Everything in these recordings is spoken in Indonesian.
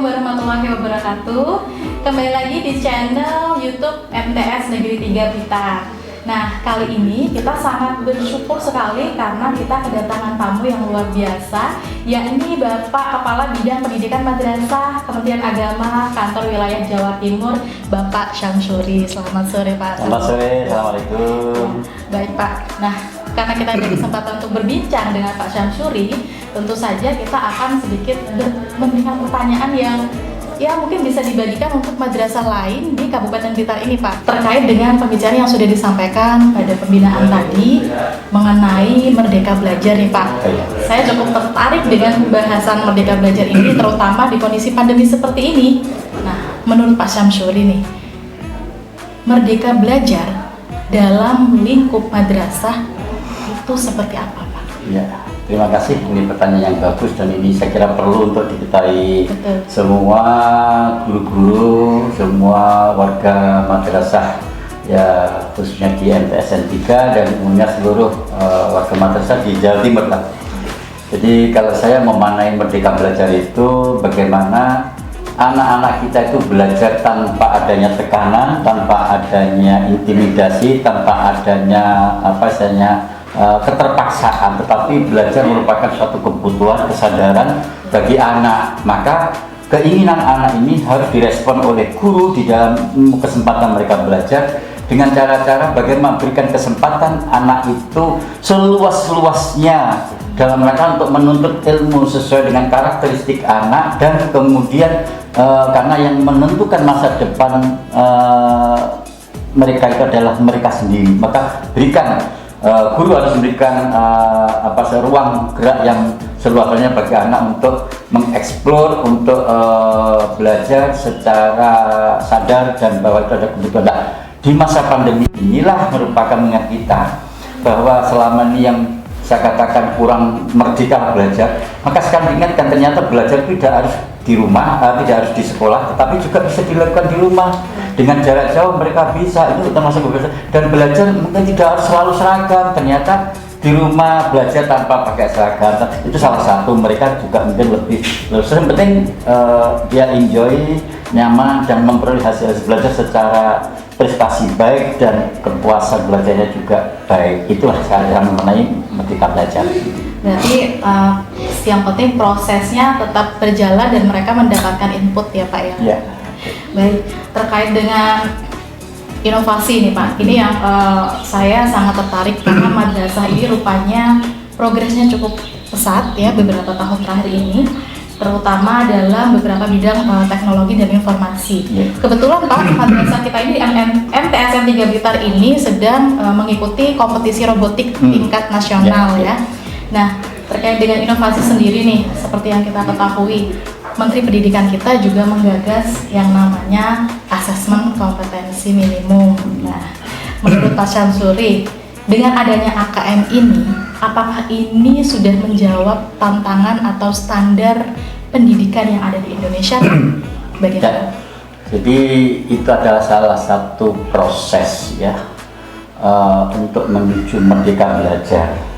Assalamualaikum warahmatullahi wabarakatuh. Kembali lagi di channel YouTube MTS Negeri 3 Blitar. Nah, kali ini kita sangat bersyukur sekali karena kita kedatangan tamu yang luar biasa, yakni Bapak Kepala Bidang Pendidikan Madrasah Kementerian Agama Kantor Wilayah Jawa Timur, Bapak Syamsuri. Selamat sore, Pak. Selamat sore, Assalamualaikum. Baik, Pak. Nah, karena kita ada kesempatan untuk berbincang dengan Pak Syamsuri, tentu saja kita akan sedikit memberikan pertanyaan yang mungkin bisa dibagikan untuk madrasah lain di Kabupaten Blitar ini, Pak, terkait dengan pembicaraan yang sudah disampaikan pada pembinaan tadi mengenai Merdeka Belajar nih, Pak. Saya cukup tertarik dengan pembahasan Merdeka Belajar ini, terutama di kondisi pandemi seperti ini. Nah, menurut Pak Syamsuri nih, Merdeka Belajar dalam lingkup madrasah itu seperti apa, Pak? Ya, terima kasih. Ini pertanyaan yang bagus dan ini saya kira perlu untuk diketahui. Betul. Semua guru-guru, semua warga madrasah, ya khususnya di MTSN 3 dan umumnya seluruh warga madrasah di Jawa Timur lah. Jadi kalau saya memaknai Merdeka Belajar itu bagaimana anak-anak kita itu belajar tanpa adanya tekanan, tanpa adanya intimidasi, tanpa adanya keterpaksaan, tetapi belajar merupakan suatu kebutuhan, kesadaran bagi anak. Maka keinginan anak ini harus direspon oleh guru di dalam kesempatan mereka belajar dengan cara-cara bagaimana memberikan kesempatan anak itu seluas-luasnya dalam rangka untuk menuntut ilmu sesuai dengan karakteristik anak, dan kemudian karena yang menentukan masa depan mereka itu adalah mereka sendiri, maka berikan guru harus memberikan ruang gerak yang seluas-luasnya bagi anak untuk mengeksplor, untuk belajar secara sadar dan bahwa itu ada kebutuhan. Nah, di masa pandemi inilah merupakan mengingat kita bahwa selama ini yang saya katakan kurang merdeka belajar, maka sekarang diingatkan ternyata belajar tidak harus di rumah, tidak harus di sekolah, tetapi juga bisa dilakukan di rumah dengan jarak jauh. Mereka bisa, itu termasuk belajar, dan belajar mungkin tidak harus selalu seragam. Ternyata di rumah belajar tanpa pakai seragam itu salah satu, mereka juga mungkin lebih penting dia enjoy, nyaman, dan memperoleh hasil belajar secara prestasi baik dan kepuasan belajarnya juga baik. Itulah cara mengenai Merdeka Belajar. Berarti yang penting prosesnya tetap berjalan dan mereka mendapatkan input ya, Pak ya? Ya. Baik, terkait dengan inovasi nih, Pak, ini yang saya sangat tertarik karena madrasah ini rupanya progresnya cukup pesat ya beberapa tahun terakhir ini, terutama dalam beberapa bidang teknologi dan informasi. Kebetulan, Pak, madrasah kita ini MTSN 3 Blitar ini sedang mengikuti kompetisi robotik tingkat nasional ya. Nah, terkait dengan inovasi sendiri nih, seperti yang kita ketahui, Menteri Pendidikan kita juga menggagas yang namanya asesmen kompetensi minimum. Nah, menurut Pak Syamsuri, dengan adanya AKM ini, apakah ini sudah menjawab tantangan atau standar pendidikan yang ada di Indonesia? Bagaimana? Jadi itu adalah salah satu proses ya untuk menuju Merdeka Belajar.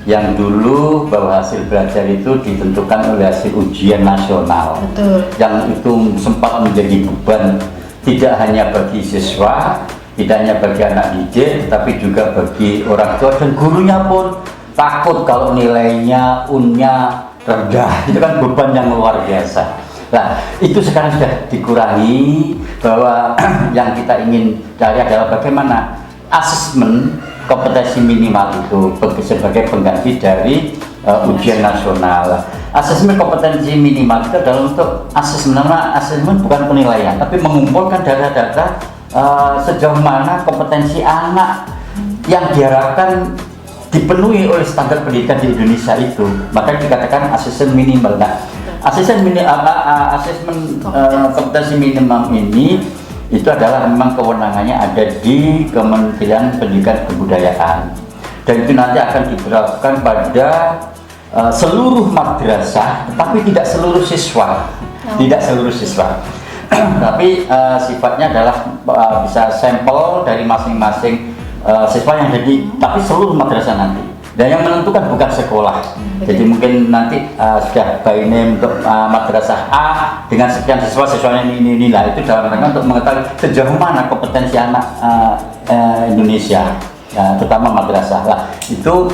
Yang dulu bahwa hasil belajar itu ditentukan oleh hasil ujian nasional. Betul. Yang itu sempat menjadi beban tidak hanya bagi siswa, tidak hanya bagi anak didik, tapi juga bagi orang tua dan gurunya pun takut kalau nilainya unnya rendah. Itu kan beban yang luar biasa. Nah, itu sekarang sudah dikurangi, bahwa yang kita ingin cari adalah bagaimana asesmen kompetensi minimal itu sebagai pengganti dari ujian nasional. Asesmen kompetensi minimal itu adalah untuk asesmen bukan penilaian, tapi mengumpulkan data-data sejauh mana kompetensi anak yang diharapkan dipenuhi oleh standar pendidikan di Indonesia itu, maka dikatakan asesmen minimal. Nah, asesmen kompetensi minimum ini itu adalah memang kewenangannya ada di Kementerian Pendidikan Kebudayaan, dan itu nanti akan diterapkan pada seluruh madrasah, tapi tidak seluruh siswa, tapi sifatnya adalah bisa sampel dari masing-masing siswa yang jadi, tapi seluruh madrasah nanti. Dan yang menentukan bukan sekolah. Jadi mungkin nanti sudah by name untuk madrasah A dengan sekian siswanya ini lah, itu dalam rangka untuk mengetahui sejauh mana kompetensi anak Indonesia, terutama madrasah lah. Itu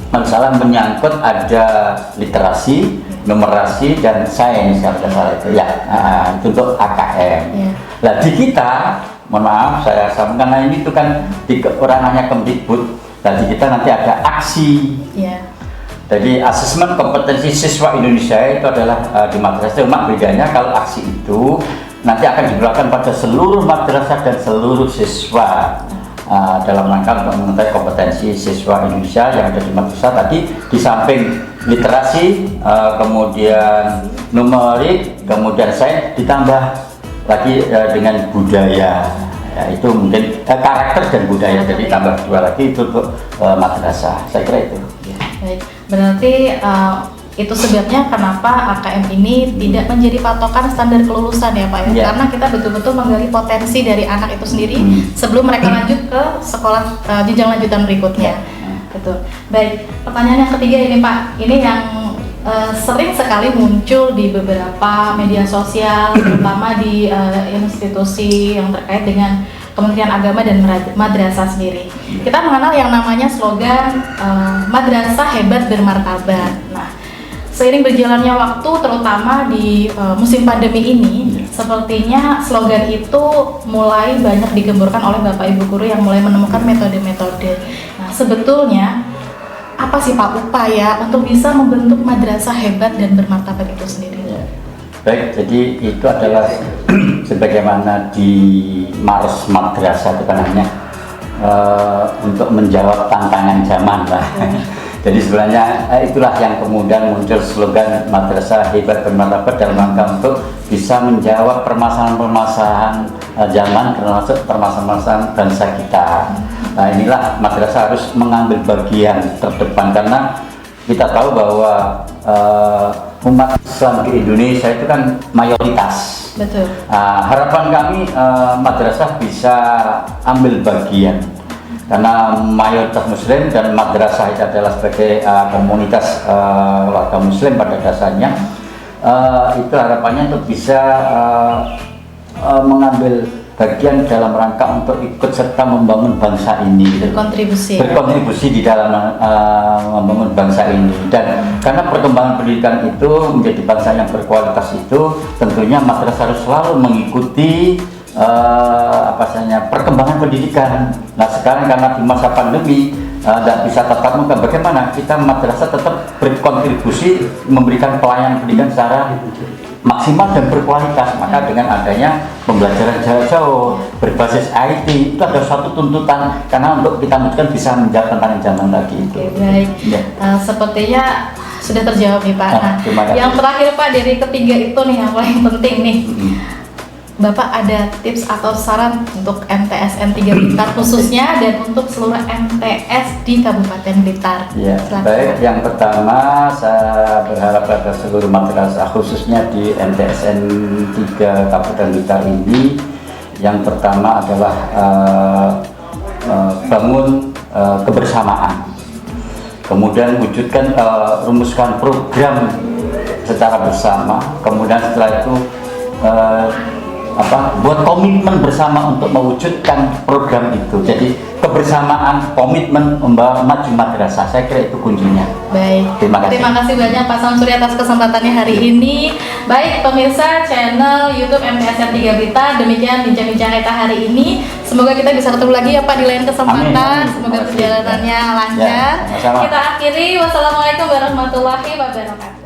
masalah menyangkut ada literasi, numerasi dan sains kalau tidak salah itu ya, itu untuk AKM. Nah di kita, mohon maaf saya sampaikan, ini itu kan orang hanya Kemdikbud. Nah di kita nanti ada aksi. Jadi asesmen kompetensi siswa Indonesia itu adalah di madrasah. Cuma bedanya kalau aksi itu nanti akan diberlakukan pada seluruh madrasah dan seluruh siswa. Dalam rangka untuk mengetahui kompetensi siswa Indonesia yang ada di madrasah tadi, di samping literasi, kemudian numerik, kemudian sains, ditambah lagi dengan budaya. Ya, itu mungkin karakter dan budaya, jadi tambah 2 lagi itu untuk madrasah. Saya kira itu. Baik, berarti itu sebabnya kenapa AKM ini tidak menjadi patokan standar kelulusan ya Pak ya, karena kita betul-betul menggali potensi dari anak itu sendiri sebelum mereka lanjut ke sekolah jenjang lanjutan berikutnya. Betul. Baik, pertanyaan yang ketiga ini Pak, ini yang sering sekali muncul di beberapa media sosial, terutama di institusi yang terkait dengan Kementerian Agama dan madrasah sendiri. Kita mengenal yang namanya slogan madrasah hebat bermartabat. Nah, seiring berjalannya waktu, terutama di musim pandemi ini, sepertinya slogan itu mulai banyak digemburkan oleh Bapak Ibu guru yang mulai menemukan metode-metode. Nah, sebetulnya apa sih Pak upaya untuk bisa membentuk madrasah hebat dan bermartabat itu sendiri? Baik, jadi itu adalah sebagaimana di Mars Madrasah itu kan namanya untuk menjawab tantangan zaman lah. Jadi sebenarnya itulah yang kemudian muncul slogan madrasah hebat bermartabat dalam rangka untuk bisa menjawab permasalahan-permasalahan zaman, termasuk permasalahan bangsa kita. Nah inilah madrasah harus mengambil bagian terdepan, karena kita tahu bahwa umat Islam di Indonesia itu kan mayoritas. Betul. Harapan kami madrasah bisa ambil bagian, karena mayoritas Muslim dan madrasah itu adalah sebagai komunitas warga Muslim pada dasarnya. Itu harapannya untuk bisa mengambil bagian dalam rangka untuk ikut serta membangun bangsa ini, berkontribusi di dalam membangun bangsa ini. Dan karena perkembangan pendidikan itu menjadi bangsa yang berkualitas itu, tentunya madrasah harus selalu mengikuti perkembangan pendidikan. Nah sekarang karena di masa pandemi tidak bisa tatap muka, bagaimana kita madrasah tetap berkontribusi memberikan pelayanan pendidikan secara maksimal dan berkualitas. Maka dengan adanya pembelajaran jarak jauh berbasis IT itu ada suatu tuntutan, karena untuk kita mungkin bisa menjawab tantangan zaman tadi itu. Oke, baik. Sepertinya sudah terjawab nih Pak. Nah, yang terakhir Pak, dari ketiga itu nih yang paling penting nih. Bapak ada tips atau saran untuk MTSN 3 Blitar khususnya dan untuk seluruh MTS di Kabupaten Blitar? Ya, baik. Yang pertama saya berharap pada seluruh madrasah khususnya di MTSN 3 Kabupaten Blitar ini, yang pertama adalah bangun kebersamaan, kemudian wujudkan rumuskan program secara bersama, kemudian setelah itu buat komitmen bersama untuk mewujudkan program itu. Jadi kebersamaan, komitmen membawa maju madrasah, saya kira itu kuncinya. Baik, terima kasih banyak Pak Samsuri atas kesempatannya hari ini. Baik pemirsa channel YouTube MTSN 3 Blitar, demikian bincang-bincang kita hari ini. Semoga kita bisa ketemu lagi ya Pak di lain kesempatan. Amin. Semoga perjalanannya lancar. Kita akhiri, wassalamualaikum warahmatullahi wabarakatuh.